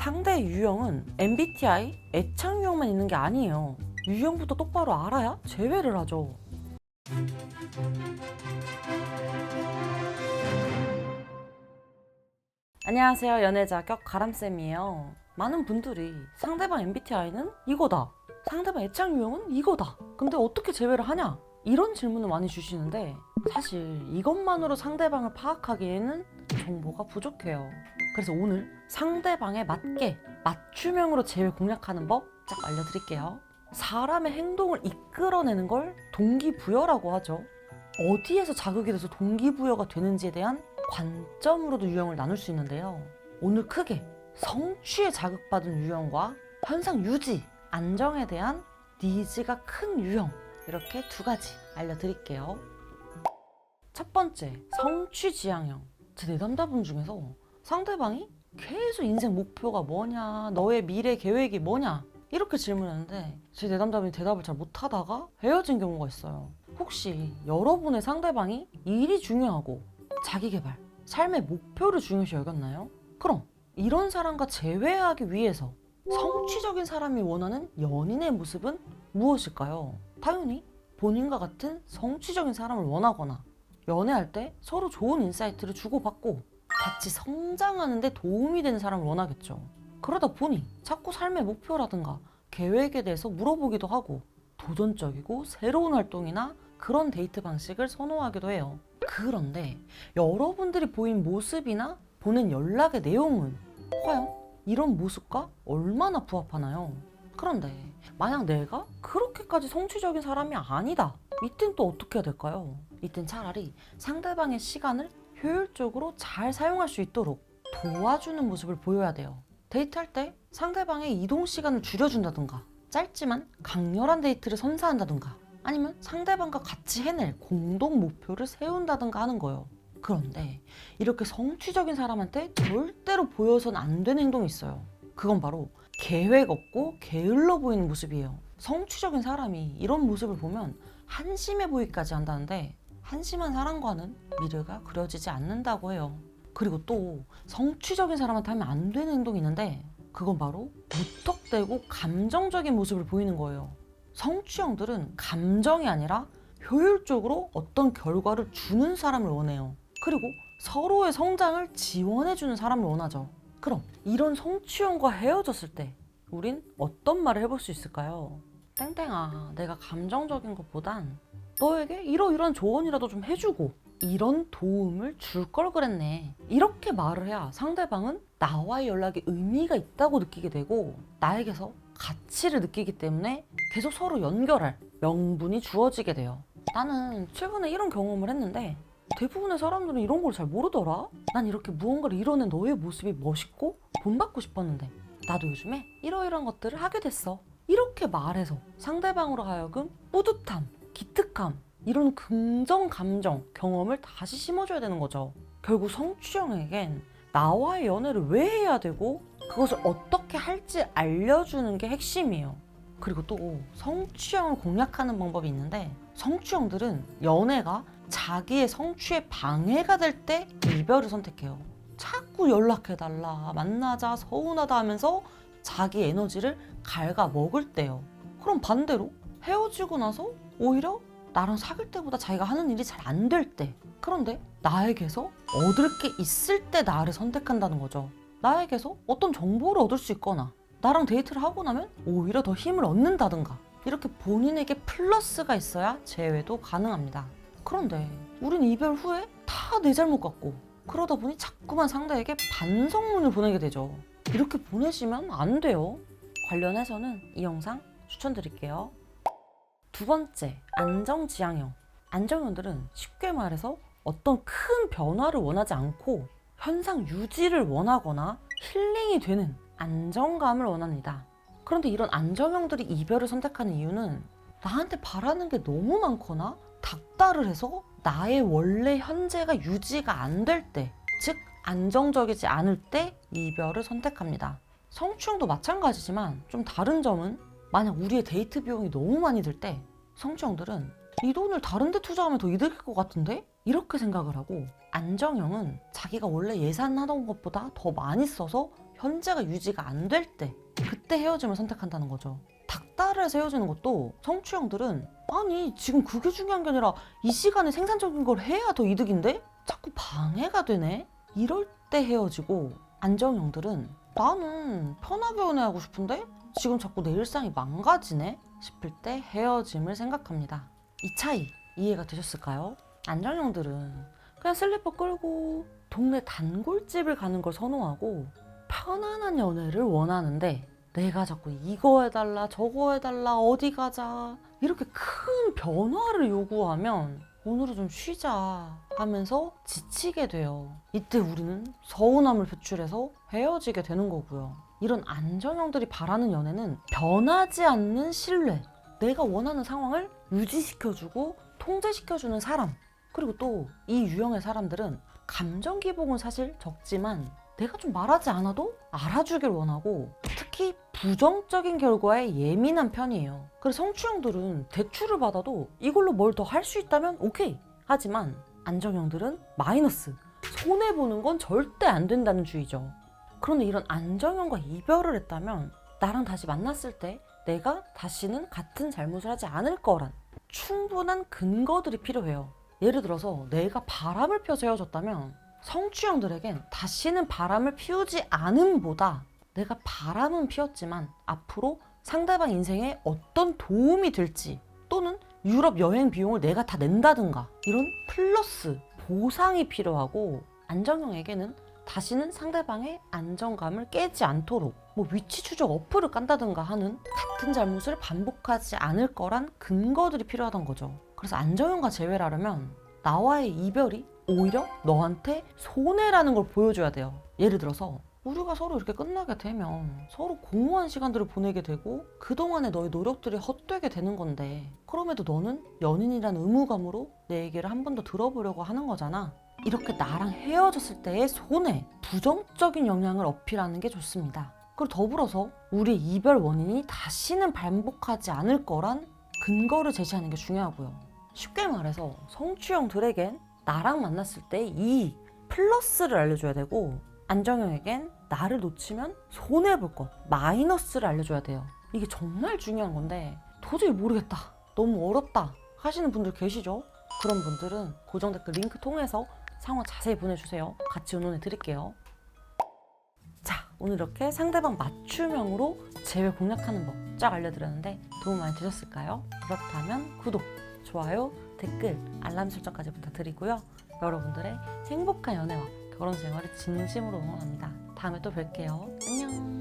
상대의 유형은 MBTI 애착 유형만 있는 게 아니에요. 유형부터 똑바로 알아야 제외를 하죠. 안녕하세요. 연애자격 가람쌤이에요. 많은 분들이 상대방 MBTI는 이거다, 상대방 애착 유형은 이거다, 근데 어떻게 제외를 하냐, 이런 질문을 많이 주시는데, 사실 이것만으로 상대방을 파악하기에는 정보가 부족해요. 그래서 오늘 상대방에 맞게 맞춤형으로 제외 공략하는 법 쫙 알려드릴게요. 사람의 행동을 이끌어내는 걸 동기부여라고 하죠. 어디에서 자극이 돼서 동기부여가 되는지에 대한 관점으로도 유형을 나눌 수 있는데요. 오늘 크게 성취에 자극받은 유형과 현상 유지, 안정에 대한 니즈가 큰 유형, 이렇게 두 가지 알려드릴게요. 첫 번째, 성취 지향형. 제 내담자분 중에서 상대방이 계속 인생 목표가 뭐냐, 너의 미래 계획이 뭐냐, 이렇게 질문했는데 제 내담자분이 대답을 잘 못하다가 헤어진 경우가 있어요. 혹시 여러분의 상대방이 일이 중요하고 자기개발, 삶의 목표를 중요시 여겼나요? 그럼 이런 사람과 재회하기 위해서 성취적인 사람이 원하는 연인의 모습은 무엇일까요? 당연히 본인과 같은 성취적인 사람을 원하거나, 연애할 때 서로 좋은 인사이트를 주고받고 같이 성장하는 데 도움이 되는 사람을 원하겠죠. 그러다 보니 자꾸 삶의 목표라든가 계획에 대해서 물어보기도 하고, 도전적이고 새로운 활동이나 그런 데이트 방식을 선호하기도 해요. 그런데 여러분들이 보인 모습이나 보낸 연락의 내용은 과연 이런 모습과 얼마나 부합하나요? 그런데 만약 내가 그렇게까지 성취적인 사람이 아니다, 이땐 또 어떻게 해야 될까요? 이땐 차라리 상대방의 시간을 효율적으로 잘 사용할 수 있도록 도와주는 모습을 보여야 돼요. 데이트할 때 상대방의 이동 시간을 줄여준다든가, 짧지만 강렬한 데이트를 선사한다든가, 아니면 상대방과 같이 해낼 공동 목표를 세운다든가 하는 거예요. 그런데 이렇게 성취적인 사람한테 절대로 보여서는 안 되는 행동이 있어요. 그건 바로 계획 없고 게을러 보이는 모습이에요. 성취적인 사람이 이런 모습을 보면 한심해 보이기까지 한다는데, 한심한 사람과는 미래가 그려지지 않는다고 해요. 그리고 또 성취적인 사람한테 하면 안 되는 행동이 있는데, 그건 바로 무턱대고 감정적인 모습을 보이는 거예요. 성취형들은 감정이 아니라 효율적으로 어떤 결과를 주는 사람을 원해요. 그리고 서로의 성장을 지원해주는 사람을 원하죠. 그럼 이런 성취형과 헤어졌을 때 우린 어떤 말을 해볼 수 있을까요? 땡땡아, 내가 감정적인 것보단 너에게 이러이러한 조언이라도 좀 해주고 이런 도움을 줄 걸 그랬네, 이렇게 말을 해야 상대방은 나와의 연락에 의미가 있다고 느끼게 되고, 나에게서 가치를 느끼기 때문에 계속 서로 연결할 명분이 주어지게 돼요. 나는 최근에 이런 경험을 했는데 대부분의 사람들은 이런 걸 잘 모르더라. 난 이렇게 무언가를 이뤄낸 너의 모습이 멋있고 본받고 싶었는데 나도 요즘에 이러이러한 것들을 하게 됐어, 이렇게 말해서 상대방으로 하여금 뿌듯함, 기특함, 이런 긍정 감정, 경험을 다시 심어줘야 되는 거죠. 결국 성취형에겐 나와의 연애를 왜 해야 되고 그것을 어떻게 할지 알려주는 게 핵심이에요. 그리고 또 성취형을 공략하는 방법이 있는데, 성취형들은 연애가 자기의 성취에 방해가 될 때 이별을 선택해요. 자꾸 연락해달라, 만나자, 서운하다 하면서 자기 에너지를 갉아먹을 때요. 그럼 반대로 헤어지고 나서 오히려 나랑 사귈 때보다 자기가 하는 일이 잘 안 될 때, 그런데 나에게서 얻을 게 있을 때 나를 선택한다는 거죠. 나에게서 어떤 정보를 얻을 수 있거나 나랑 데이트를 하고 나면 오히려 더 힘을 얻는다든가, 이렇게 본인에게 플러스가 있어야 재회도 가능합니다. 그런데 우린 이별 후에 다 내 잘못 같고, 그러다 보니 자꾸만 상대에게 반성문을 보내게 되죠. 이렇게 보내시면 안 돼요. 관련해서는 이 영상 추천드릴게요. 두 번째, 안정지향형. 안정형들은 쉽게 말해서 어떤 큰 변화를 원하지 않고 현상 유지를 원하거나 힐링이 되는 안정감을 원합니다. 그런데 이런 안정형들이 이별을 선택하는 이유는 나한테 바라는 게 너무 많거나 닥달을 해서 나의 원래 현재가 유지가 안 될 때, 즉 안정적이지 않을 때 이별을 선택합니다. 성취형도 마찬가지지만 좀 다른 점은, 만약 우리의 데이트 비용이 너무 많이 들 때 성취형들은 이 돈을 다른 데 투자하면 더 이득일 것 같은데? 이렇게 생각을 하고, 안정형은 자기가 원래 예산하던 것보다 더 많이 써서 현재가 유지가 안 될 때, 그때 헤어짐을 선택한다는 거죠. 닥달을 해서 헤어지는 것도 성추형들은 아니 지금 그게 중요한 게 아니라 이 시간에 생산적인 걸 해야 더 이득인데? 자꾸 방해가 되네? 이럴 때 헤어지고, 안정형들은 나는 편하게 연애하고 싶은데 지금 자꾸 내 일상이 망가지네? 싶을 때 헤어짐을 생각합니다. 이 차이 이해가 되셨을까요? 안정형들은 그냥 슬리퍼 끌고 동네 단골집을 가는 걸 선호하고 편안한 연애를 원하는데, 내가 자꾸 이거 해달라 저거 해달라 어디 가자 이렇게 큰 변화를 요구하면 오늘은 좀 쉬자 하면서 지치게 돼요. 이때 우리는 서운함을 표출해서 헤어지게 되는 거고요. 이런 안정형들이 바라는 연애는 변하지 않는 신뢰, 내가 원하는 상황을 유지시켜주고 통제시켜주는 사람, 그리고 또 이 유형의 사람들은 감정 기복은 사실 적지만 내가 좀 말하지 않아도 알아주길 원하고, 특히 부정적인 결과에 예민한 편이에요. 그래서 성추형들은 대출을 받아도 이걸로 뭘 더 할 수 있다면 오케이 하지만, 안정형들은 마이너스, 손해보는 건 절대 안 된다는 주의죠. 그런데 이런 안정형과 이별을 했다면 나랑 다시 만났을 때 내가 다시는 같은 잘못을 하지 않을 거란 충분한 근거들이 필요해요. 예를 들어서 내가 바람을 피워서 헤어졌다면 성추형들에겐 다시는 바람을 피우지 않음보다 내가 바람은 피웠지만 앞으로 상대방 인생에 어떤 도움이 될지, 또는 유럽 여행 비용을 내가 다 낸다든가 이런 플러스 보상이 필요하고, 안정형에게는 다시는 상대방의 안정감을 깨지 않도록 위치 추적 어플을 깐다든가 하는 같은 잘못을 반복하지 않을 거란 근거들이 필요하단 거죠. 그래서 안정형과 재회를 하려면 나와의 이별이 오히려 너한테 손해라는 걸 보여줘야 돼요. 예를 들어서 우리가 서로 이렇게 끝나게 되면 서로 공허한 시간들을 보내게 되고 그동안의 너의 노력들이 헛되게 되는 건데, 그럼에도 너는 연인이란 의무감으로 내 얘기를 한 번 더 들어보려고 하는 거잖아. 이렇게 나랑 헤어졌을 때의 손해, 부정적인 영향을 어필하는 게 좋습니다. 그리고 더불어서 우리의 이별 원인이 다시는 반복하지 않을 거란 근거를 제시하는 게 중요하고요. 쉽게 말해서 성추형들에겐 나랑 만났을 때 이 플러스를 알려줘야 되고, 안정형에겐 나를 놓치면 손해볼 것, 마이너스를 알려줘야 돼요. 이게 정말 중요한 건데 도저히 모르겠다, 너무 어렵다 하시는 분들 계시죠? 그런 분들은 고정 댓글 링크 통해서 상황 자세히 보내주세요. 같이 의논해 드릴게요. 자, 오늘 이렇게 상대방 맞춤형으로 재회 공략하는 법 쫙 알려드렸는데 도움 많이 되셨을까요? 그렇다면 구독, 좋아요, 댓글, 알람 설정까지 부탁드리고요. 여러분들의 행복한 연애와 결혼 생활을 진심으로 응원합니다. 다음에 또 뵐게요. 안녕.